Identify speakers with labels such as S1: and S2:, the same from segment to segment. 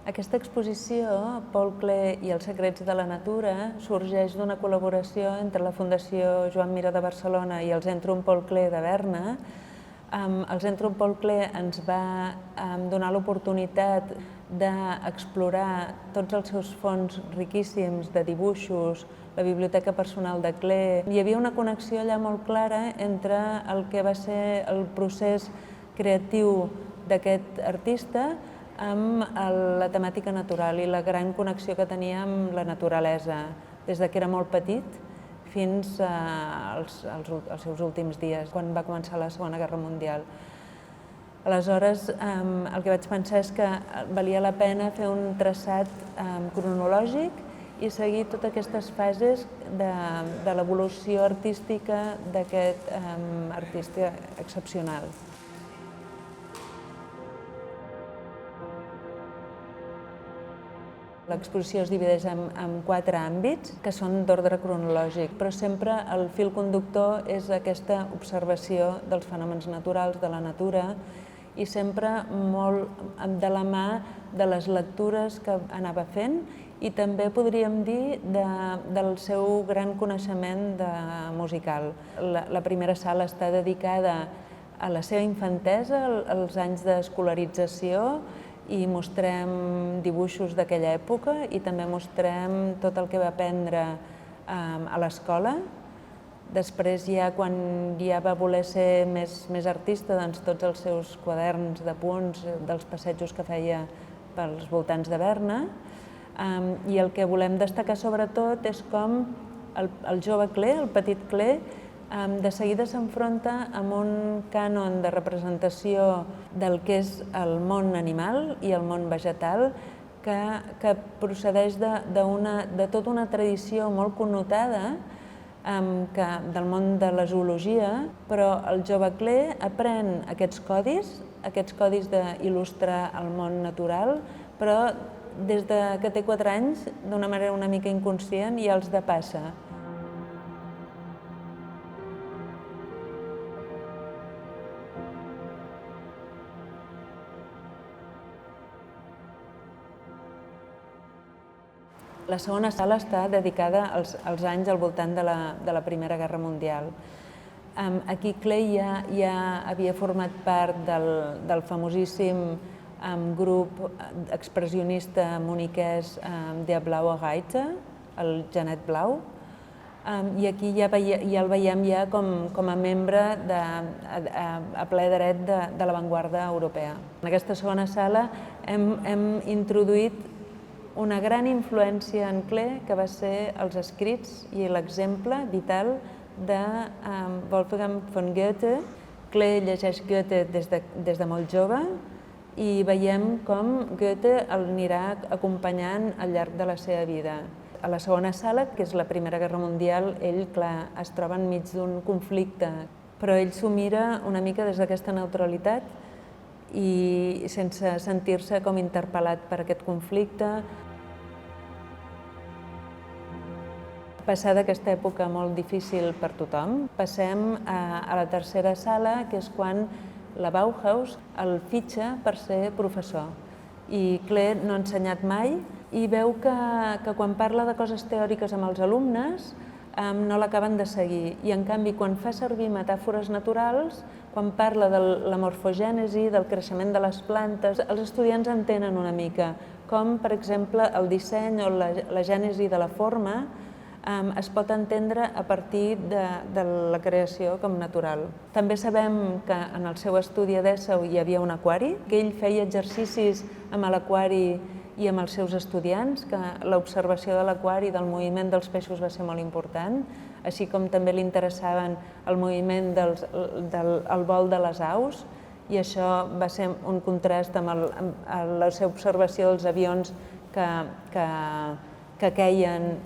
S1: Aquesta exposició, Paul Klee i els secrets de la natura, sorgeix d'una col·laboració entre la Fundació Joan Miró de Barcelona i el Zentrum Paul Klee de Berna. El Zentrum Paul Klee ens va donar l'oportunitat d'explorar tots els seus fons riquíssims de dibuixos, la biblioteca personal de Klee. Hi havia una connexió allà molt clara entre el que va ser el procés creatiu d'aquest artista amb la temàtica natural i la gran connexió que tenia amb la naturalesa, des que era molt petit fins als seus últims dies, quan va començar la Segona Guerra Mundial. Aleshores, el que vaig pensar és que valia la pena fer un traçat cronològic i seguir totes aquestes fases de l'evolució artística d'aquest artista excepcional. L'exposició es divideix en 4 àmbits, que són d'ordre cronològic, però sempre el fil conductor és aquesta observació dels fenòmens naturals, de la natura, i sempre molt de la mà de les lectures que anava fent i també podríem dir del seu gran coneixement musical. La primera sala està dedicada a la seva infantesa, als anys d'escolarització, i mostrem dibuixos d'aquella època i també mostrem tot el que va aprendre a l'escola. Després, quan ja va voler ser més artista, doncs tots els seus quaderns d'apunts dels passejos que feia pels voltants de Berna. I el que volem destacar sobretot és com el jove Klee, el petit Klee, de seguida s'enfronta amb un cànon de representació del que és el món animal i el món vegetal que procedeix de tota una tradició molt connotada del món de la zoologia, però el jove Klee aprèn aquests codis d'il·lustrar el món natural, però des que té 4 anys, d'una manera una mica inconscient, ja els depassa. La segona sala està dedicada als anys al voltant de la Primera Guerra Mundial. Aquí Klee ja havia format part del famosíssim grup expressionista muniquès Der Blaue Reiter, el Genet Blau, i aquí ja el veiem ja com a membre a ple dret de l'avantguarda europea. En aquesta segona sala hem introduït una gran influència en Klee, que va ser els escrits i l'exemple vital de Wolfgang von Goethe. Klee llegeix Goethe des de molt jove i veiem com Goethe l'anirà acompanyant al llarg de la seva vida. A la segona sala, que és la Primera Guerra Mundial, ell, clar, es troba enmig d'un conflicte, però ell s'ho mira una mica des d'aquesta neutralitat i sense sentir-se com interpel·lat per aquest conflicte. Passada aquesta època molt difícil per tothom, passem a la tercera sala, que és quan la Bauhaus el fitxa per ser professor. I Klee no ha ensenyat mai i veu que quan parla de coses teòriques amb els alumnes no l'acaben de seguir. I en canvi, quan fa servir metàfores naturals, quan parla de la morfogènesi, del creixement de les plantes, els estudiants entenen una mica com, per exemple, el disseny o la gènesi de la forma es pot entendre a partir de la creació com natural. També sabem que en el seu estudi a Dessau hi havia un aquari, que ell feia exercicis amb l'aquari i amb els seus estudiants, que l'observació de l'aquari i del moviment dels peixos va ser molt important, així com també li interessaven el moviment del vol de les aus, i això va ser un contrast amb la seva observació dels avions que queien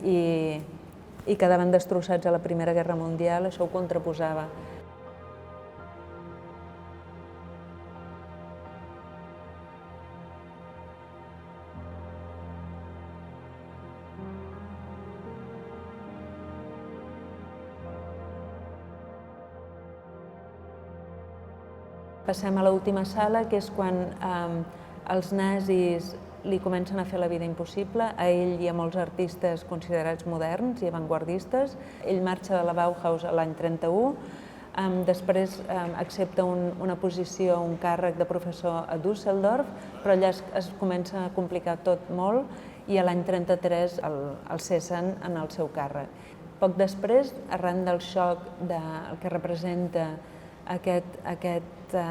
S1: i quedaven destrossats a la Primera Guerra Mundial, això ho contraposava. Passem a l'última sala, que és quan els nazis li comencen a fer la vida impossible, a ell i a molts artistes considerats moderns i avantguardistes. Ell marxa de la Bauhaus l'any 31, després accepta una posició, un càrrec de professor a Düsseldorf, però allà es comença a complicar tot molt i a l'any 33 el cessen en el seu càrrec. Poc després, arran del xoc del que representa aquest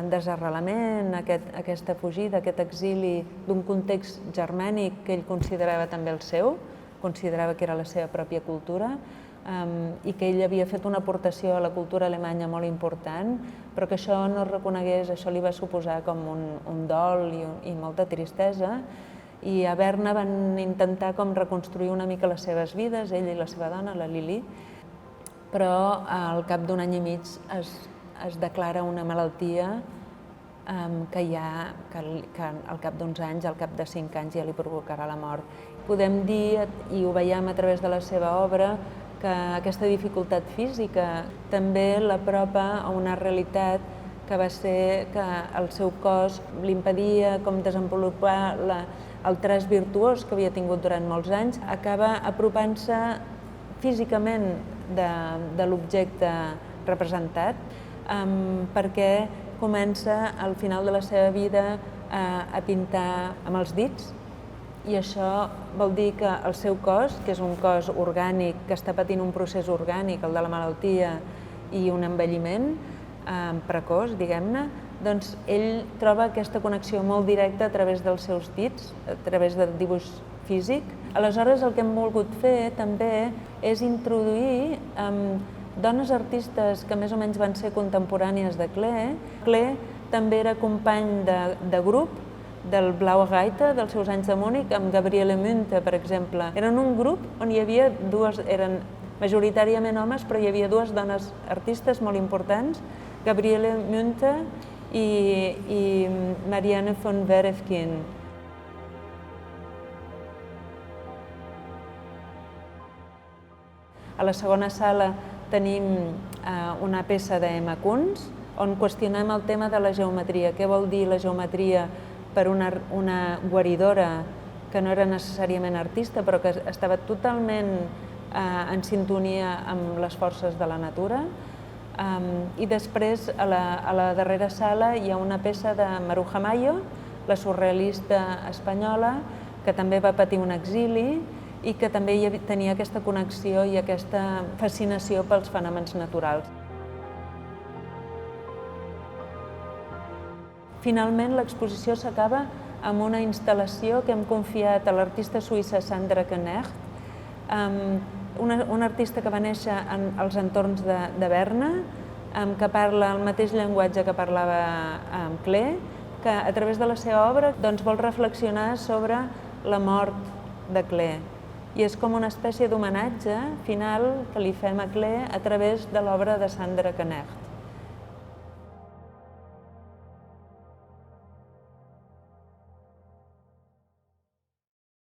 S1: desarrelament, aquesta fugida, aquest exili d'un context germànic que ell considerava també el seu, considerava que era la seva pròpia cultura, i que ell havia fet una aportació a la cultura alemanya molt important, però que això no es reconegués, això li va suposar com un dol i molta tristesa, i a Berna van intentar com reconstruir una mica les seves vides, ell i la seva dona, la Lili, però al cap d'un any i mig es declara una malaltia que al cap d'uns anys, al cap de 5 anys, ja li provocarà la mort. Podem dir, i ho veiem a través de la seva obra, que aquesta dificultat física també l'apropa a una realitat que va ser que el seu cos li impedia com desenvolupar el traç virtuós que havia tingut durant molts anys, acaba apropant-se físicament de l'objecte representat, perquè comença al final de la seva vida a pintar amb els dits, i això vol dir que el seu cos, que és un cos orgànic, que està patint un procés orgànic, el de la malaltia i un envelliment precoç, diguem-ne, doncs ell troba aquesta connexió molt directa a través dels seus dits, a través del dibuix físic. Aleshores, el que hem volgut fer també és introduir dones artistes que més o menys van ser contemporànies de Klee. Klee també era company de grup del Blaue Reiter, dels seus anys de Múnich, amb Gabriele Münte, per exemple. Eren un grup on hi havia eren majoritàriament homes, però hi havia dues dones artistes molt importants, Gabriele Münte i Marianne von Werefkin. A la segona sala tenim una peça d'Emma Kunz, on qüestionem el tema de la geometria. Què vol dir la geometria per una guaridora que no era necessàriament artista, però que estava totalment en sintonia amb les forces de la natura. I després, a la darrera sala, hi ha una peça de Maruja Mayo, la surrealista espanyola, que també va patir un exili i que també tenia aquesta connexió i aquesta fascinació pels fenòmens naturals. Finalment, l'exposició s'acaba amb una instal·lació que hem confiat a l'artista suïssa Sandra Knecht, una artista que va néixer als entorns de Berna, que parla el mateix llenguatge que parlava Klee, que a través de la seva obra vol reflexionar sobre la mort de Klee. I és com una espècie d'homenatge final que li fem a Klee a través de l'obra de Sandra Knecht.